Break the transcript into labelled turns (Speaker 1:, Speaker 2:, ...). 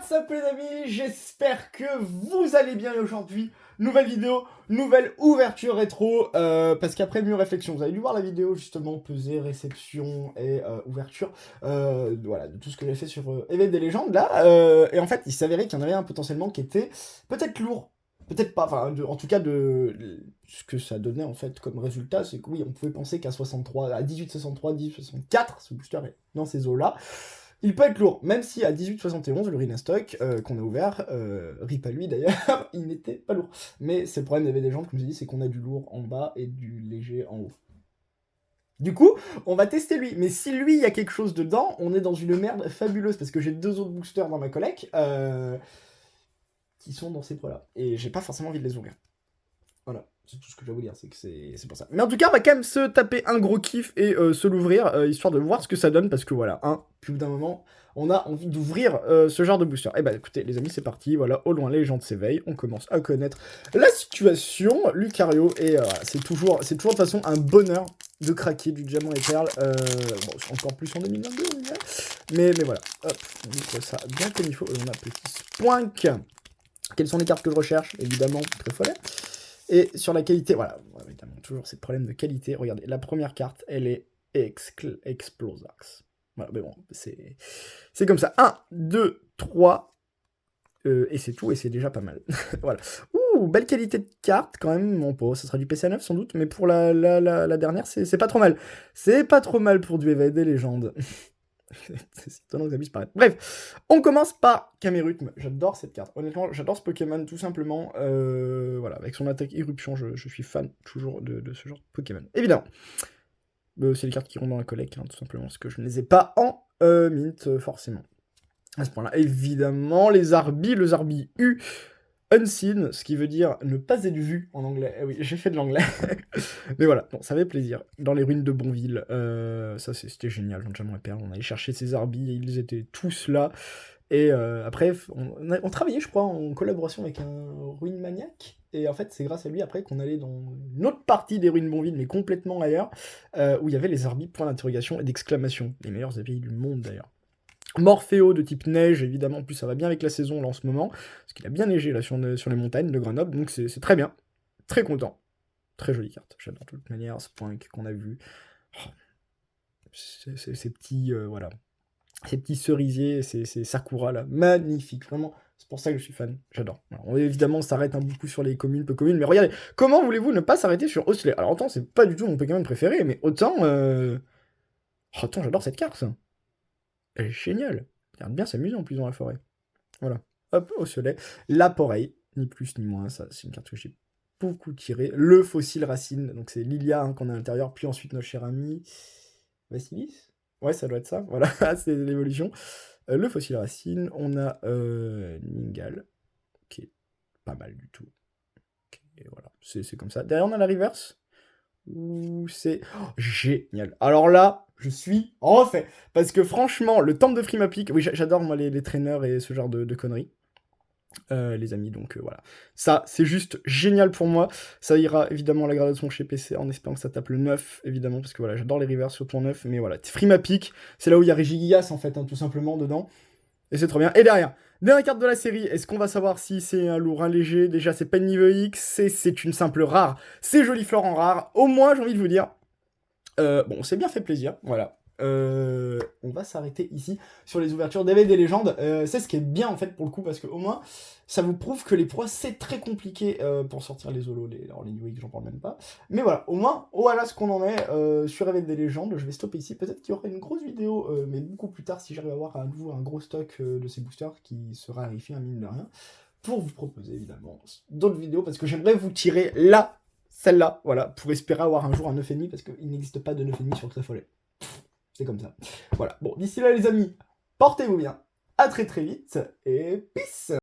Speaker 1: What's up les amis, j'espère que vous allez bien aujourd'hui. Nouvelle vidéo, nouvelle ouverture rétro, parce qu'après mieux réflexion, vous avez dû voir la vidéo justement pesée, réception et ouverture, voilà, de tout ce que j'ai fait sur Éveil des légendes là, et en fait il s'avérait qu'il y en avait un potentiellement qui était peut-être lourd, peut-être pas, enfin en tout cas ce que ça donnait en fait comme résultat, c'est que oui, on pouvait penser qu'à 63, à 1863, 1864, ce booster est dans ces eaux là. Il peut être lourd, même si à 1871, le Rhinastock qu'on a ouvert, rip à lui d'ailleurs, il n'était pas lourd. Mais c'est le problème des légendes, comme je dit, c'est qu'on a du lourd en bas et du léger en haut. Du coup, on va tester lui. Mais si lui, il y a quelque chose dedans, on est dans une merde fabuleuse, parce que j'ai deux autres boosters dans ma collecte qui sont dans ces poids-là. Et j'ai pas forcément envie de les ouvrir. Voilà, c'est tout ce que je vais vous dire, c'est que c'est pour ça. Mais en tout cas, on va quand même se taper un gros kiff et se l'ouvrir, histoire de voir ce que ça donne, parce que voilà, puis au bout d'un moment, on a envie d'ouvrir ce genre de booster. Et bah écoutez, les amis, c'est parti, voilà, au loin, les gens s'éveillent, on commence à connaître la situation, Lucario, et c'est toujours de toute façon un bonheur de craquer du diamant et perles, bon, encore plus en 2022, on dirait, mais voilà, hop, on ouvre ça bien comme il faut, et on a petit spoink. Quelles sont les cartes que je recherche? Évidemment, très follet. Et sur la qualité, voilà, évidemment, toujours ces problèmes de qualité. Regardez, la première carte, elle est Explosax. Voilà, mais bon, c'est comme ça. 1, 2, 3, et c'est tout, et c'est déjà pas mal. Voilà. Ouh, belle qualité de carte, quand même. Bon, ça sera du PC9 sans doute, mais pour la dernière, c'est pas trop mal. C'est pas trop mal pour du Éveil des légendes. C'est étonnant que ça puisse paraître. Bref, on commence par Camerupt. J'adore cette carte. Honnêtement, j'adore ce Pokémon tout simplement. Voilà, avec son attaque Irruption, je suis fan toujours de ce genre de Pokémon. Évidemment. C'est les cartes qui rentrent dans la collecte, hein, tout simplement, parce que je ne les ai pas en mint, forcément. À ce point-là, évidemment, les Zarbi U. Unseen, ce qui veut dire ne pas être vu en anglais. Eh oui, j'ai fait de l'anglais. Mais voilà, bon, ça fait plaisir. Dans les ruines de Bonville, ça c'était génial, Diamant et Perle. On allait chercher ces Arby, et ils étaient tous là. Et après, on travaillait, je crois, en collaboration avec un ruine maniaque. Et en fait, c'est grâce à lui après qu'on allait dans une autre partie des ruines de Bonville, mais complètement ailleurs, où il y avait les Arby, point d'interrogation et d'exclamation. Les meilleurs API du monde d'ailleurs. Morphéo de type neige, évidemment, en plus ça va bien avec la saison là en ce moment, parce qu'il a bien neigé là sur les montagnes de Grenoble, donc c'est très bien, très content. Très jolie carte, j'adore de toute manière, ce point qu'on a vu. Oh, ces petits, voilà, ces petits cerisiers, ces sakura là, magnifique, vraiment, c'est pour ça que je suis fan, j'adore. Alors, évidemment, on s'arrête beaucoup sur les communes, peu communes, mais regardez, comment voulez-vous ne pas s'arrêter sur Osley? Alors autant, c'est pas du tout mon Pokémon préféré, mais autant, autant j'adore cette carte, ça. Elle est géniale. Regarde bien s'amuser en plus dans la forêt. Voilà. Hop, au soleil. La Poreille, ni plus ni moins. Ça, c'est une carte que j'ai beaucoup tirée. Le fossile racine. Donc c'est Lilia hein, qu'on a à l'intérieur. Puis ensuite notre cher ami Vassilis. Ouais, ça doit être ça. Voilà, c'est l'évolution. Le fossile racine. On a Ningal. Qui est pas mal du tout. Et voilà, c'est comme ça. Derrière, on a la reverse. Ouh, c'est génial. Alors là, je suis refait. Parce que franchement, le temple de Frimapic, oui, j'adore moi les traîneurs et ce genre de conneries. Les amis, donc voilà. Ça, c'est juste génial pour moi. Ça ira évidemment à la gradation chez PC en espérant que ça tape le 9, évidemment, parce que voilà, j'adore les rivers, surtout en 9. Mais voilà, Frimapic, c'est là où il y a Régigigas en fait, hein, tout simplement dedans. Et c'est trop bien. Et derrière, dernière carte de la série, est-ce qu'on va savoir si c'est un lourd, un léger? Déjà, c'est pas une niveau X, c'est une simple rare. C'est Joli Fleur en rare. Au moins, j'ai envie de vous dire. Bon, on s'est bien fait plaisir, voilà. On va s'arrêter ici sur les ouvertures d'Éveil des légendes. C'est ce qui est bien en fait pour le coup, parce que au moins, ça vous prouve que les proies, c'est très compliqué pour sortir les holos, les New Week, j'en parle même pas. Mais voilà, au moins, voilà ce qu'on en est sur Éveil des légendes. Je vais stopper ici. Peut-être qu'il y aura une grosse vidéo, mais beaucoup plus tard, si j'arrive à avoir à nouveau un gros stock de ces boosters qui sera raréfie, mine de rien, pour vous proposer évidemment d'autres vidéos, parce que j'aimerais vous tirer là, celle-là, voilà, pour espérer avoir un jour un 9,5, parce qu'il n'existe pas de 9,5 sur Tréfollet. C'est comme ça. Voilà. Bon, d'ici là, les amis, portez-vous bien. À très très vite. Et peace!